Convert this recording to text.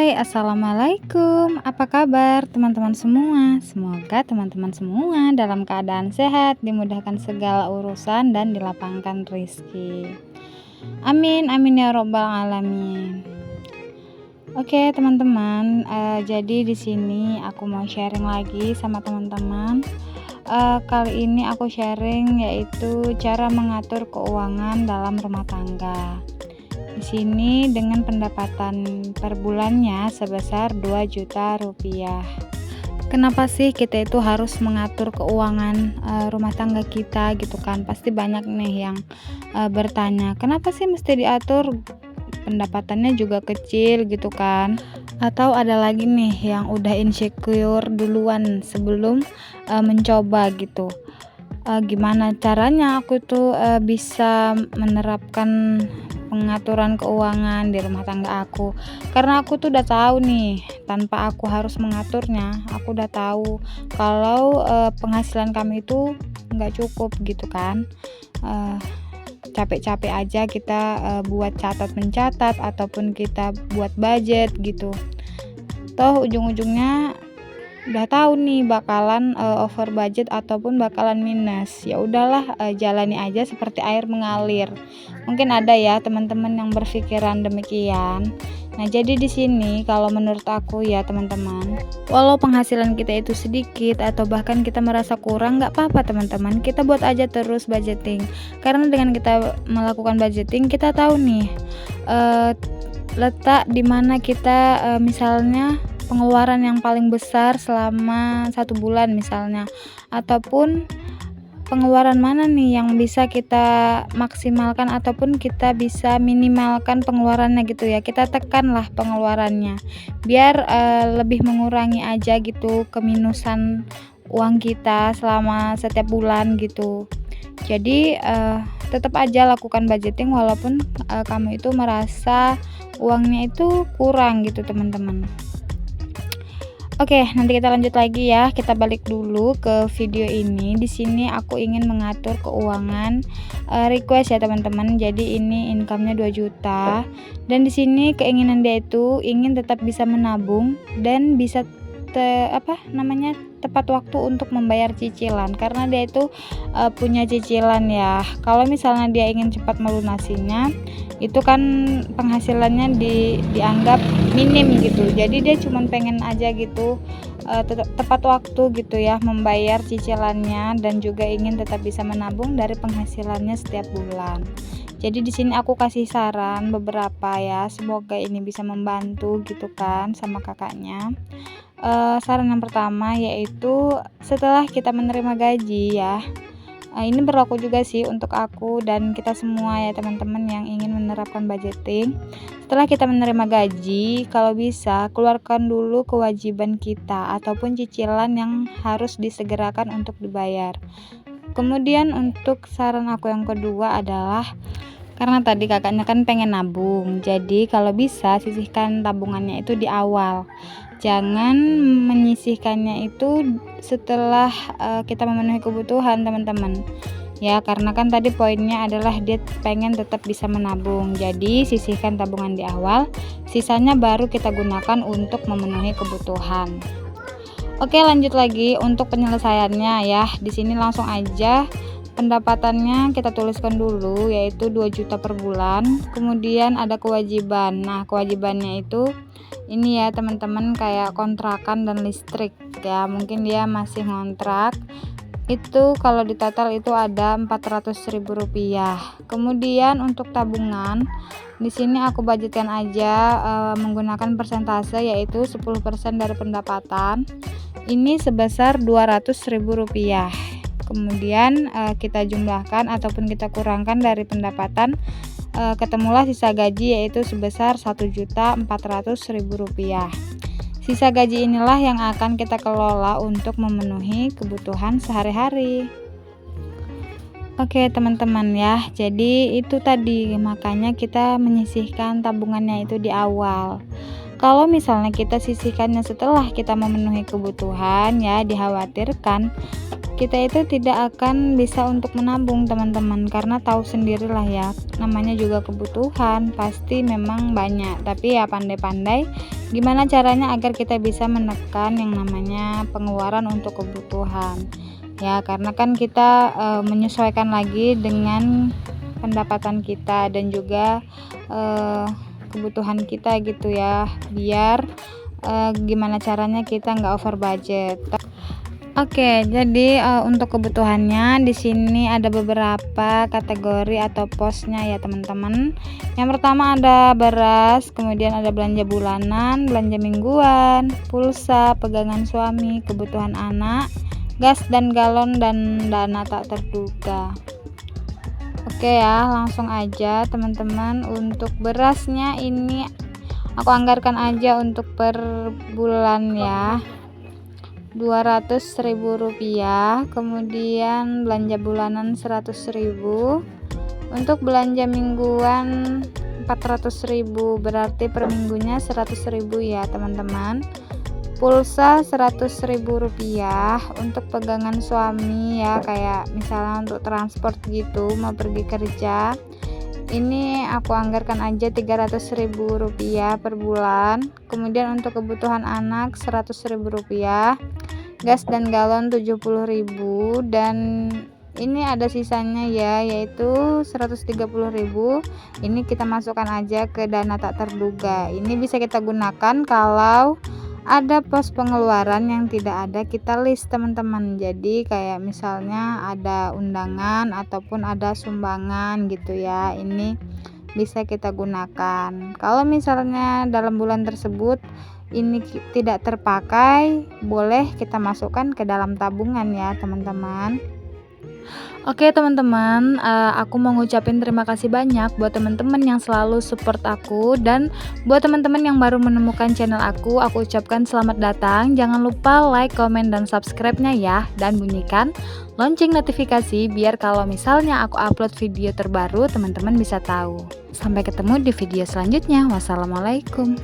Hai, assalamualaikum. Apa kabar teman-teman semua? Semoga teman-teman semua dalam keadaan sehat, dimudahkan segala urusan, dan dilapangkan rizki. Amin, amin ya robbal alamin. Oke teman-teman, jadi di sini aku mau sharing lagi sama teman-teman. Kali ini aku sharing yaitu cara mengatur keuangan dalam rumah tangga. Di sini dengan pendapatan per bulannya sebesar 2 juta rupiah. Kenapa sih kita itu harus mengatur keuangan rumah tangga kita gitu kan? Pasti banyak nih yang bertanya, kenapa sih mesti diatur? Pendapatannya juga kecil gitu kan? Atau ada lagi nih yang udah insecure duluan sebelum mencoba gitu. Gimana caranya aku tuh bisa menerapkan pengaturan keuangan di rumah tangga aku, karena aku tuh udah tahu nih, tanpa aku harus mengaturnya, aku udah tahu kalau penghasilan kami itu nggak cukup gitu kan. Capek-capek aja kita buat catat mencatat ataupun kita buat budget gitu, toh ujung-ujungnya udah tahu nih bakalan over budget ataupun bakalan minus. Ya udahlah, jalani aja seperti air mengalir. Mungkin ada ya teman-teman yang berpikiran demikian. Nah, jadi di sini kalau menurut aku ya teman-teman, walau penghasilan kita itu sedikit atau bahkan kita merasa kurang, nggak apa-apa teman-teman, kita buat aja terus budgeting. Karena dengan kita melakukan budgeting, kita tahu nih letak dimana kita misalnya pengeluaran yang paling besar selama 1 bulan misalnya, ataupun pengeluaran mana nih yang bisa kita maksimalkan ataupun kita bisa minimalkan pengeluarannya gitu ya. Kita tekanlah pengeluarannya biar lebih mengurangi aja gitu keminusan uang kita selama setiap bulan gitu. Jadi tetap aja lakukan budgeting walaupun kamu itu merasa uangnya itu kurang gitu teman-teman. Oke, nanti kita lanjut lagi ya. Kita balik dulu ke video ini. Di sini aku ingin mengatur keuangan request ya teman-teman. Jadi ini income-nya 2 juta. Dan di sini keinginan dia itu ingin tetap bisa menabung dan bisa tepat waktu untuk membayar cicilan, karena dia itu punya cicilan ya. Kalau misalnya dia ingin cepat melunasinya, itu kan penghasilannya dianggap minim gitu. Jadi dia cuma pengen aja gitu tepat waktu gitu ya membayar cicilannya, dan juga ingin tetap bisa menabung dari penghasilannya setiap bulan. Jadi di sini aku kasih saran beberapa ya, semoga ini bisa membantu gitu kan sama kakaknya. Saran yang pertama yaitu setelah kita menerima gaji ya, ini berlaku juga sih untuk aku dan kita semua ya teman-teman yang ingin menerapkan budgeting. Setelah kita menerima gaji, kalau bisa keluarkan dulu kewajiban kita ataupun cicilan yang harus disegerakan untuk dibayar. Kemudian untuk saran aku yang kedua adalah, karena tadi kakaknya kan pengen nabung, jadi kalau bisa sisihkan tabungannya itu di awal. Jangan menyisihkannya itu setelah kita memenuhi kebutuhan teman-teman ya, karena kan tadi poinnya adalah dia pengen tetap bisa menabung. Jadi sisihkan tabungan di awal, sisanya baru kita gunakan untuk memenuhi kebutuhan. Oke, lanjut lagi untuk penyelesaiannya ya. Di sini langsung aja pendapatannya kita tuliskan dulu, yaitu 2 juta per bulan. Kemudian ada kewajiban. Nah, kewajibannya itu ini ya teman-teman, kayak kontrakan dan listrik ya. Mungkin dia masih ngontrak. Itu kalau ditotal itu ada 400.000 rupiah. Kemudian untuk tabungan, di sini aku budgetkan aja menggunakan persentase, yaitu 10% dari pendapatan. Ini sebesar 200.000 rupiah. Kemudian kita jumlahkan ataupun kita kurangkan dari pendapatan, ketemulah sisa gaji yaitu sebesar 1.400.000 rupiah. Sisa gaji inilah yang akan kita kelola untuk memenuhi kebutuhan sehari-hari. Oke teman-teman ya, jadi itu tadi makanya kita menyisihkan tabungannya itu di awal. Kalau misalnya kita sisihkannya setelah kita memenuhi kebutuhan ya, dikhawatirkan kita itu tidak akan bisa untuk menabung teman-teman, karena tahu sendirilah ya, namanya juga kebutuhan pasti memang banyak, tapi ya pandai-pandai Gimana caranya agar kita bisa menekan yang namanya pengeluaran untuk kebutuhan ya, karena kan kita menyesuaikan lagi dengan pendapatan kita dan juga kebutuhan kita gitu ya, biar gimana caranya kita nggak over budget. Oke, jadi untuk kebutuhannya di sini ada beberapa kategori atau posnya ya teman-teman. Yang pertama ada beras, kemudian ada belanja bulanan, belanja mingguan, pulsa, pegangan suami, kebutuhan anak, gas dan galon, dan dana tak terduga. Oke ya, langsung aja teman-teman. Untuk berasnya ini aku anggarkan aja untuk per bulan ya, Rp200.000, kemudian belanja bulanan 100.000, untuk belanja mingguan 400.000, berarti per minggunya 100.000 ya teman-teman. Pulsa Rp100.000, untuk pegangan suami ya, kayak misalnya untuk transport gitu mau pergi kerja, ini aku anggarkan aja Rp300.000 per bulan. Kemudian untuk kebutuhan anak Rp100.000, gas dan galon 70.000, dan ini ada sisanya ya, yaitu 130.000. Ini kita masukkan aja ke dana tak terduga. Ini bisa kita gunakan kalau ada pos pengeluaran yang tidak ada kita list teman-teman. Jadi kayak misalnya ada undangan ataupun ada sumbangan gitu ya, ini bisa kita gunakan. Kalau misalnya dalam bulan tersebut ini tidak terpakai, boleh kita masukkan ke dalam tabungan ya teman-teman. Oke teman-teman, aku mau ngucapin terima kasih banyak buat teman-teman yang selalu support aku, dan buat teman-teman yang baru menemukan channel aku ucapkan selamat datang. Jangan lupa like, comment, dan subscribe-nya ya, dan bunyikan lonceng notifikasi biar kalau misalnya aku upload video terbaru teman-teman bisa tahu. Sampai ketemu di video selanjutnya. Wassalamualaikum.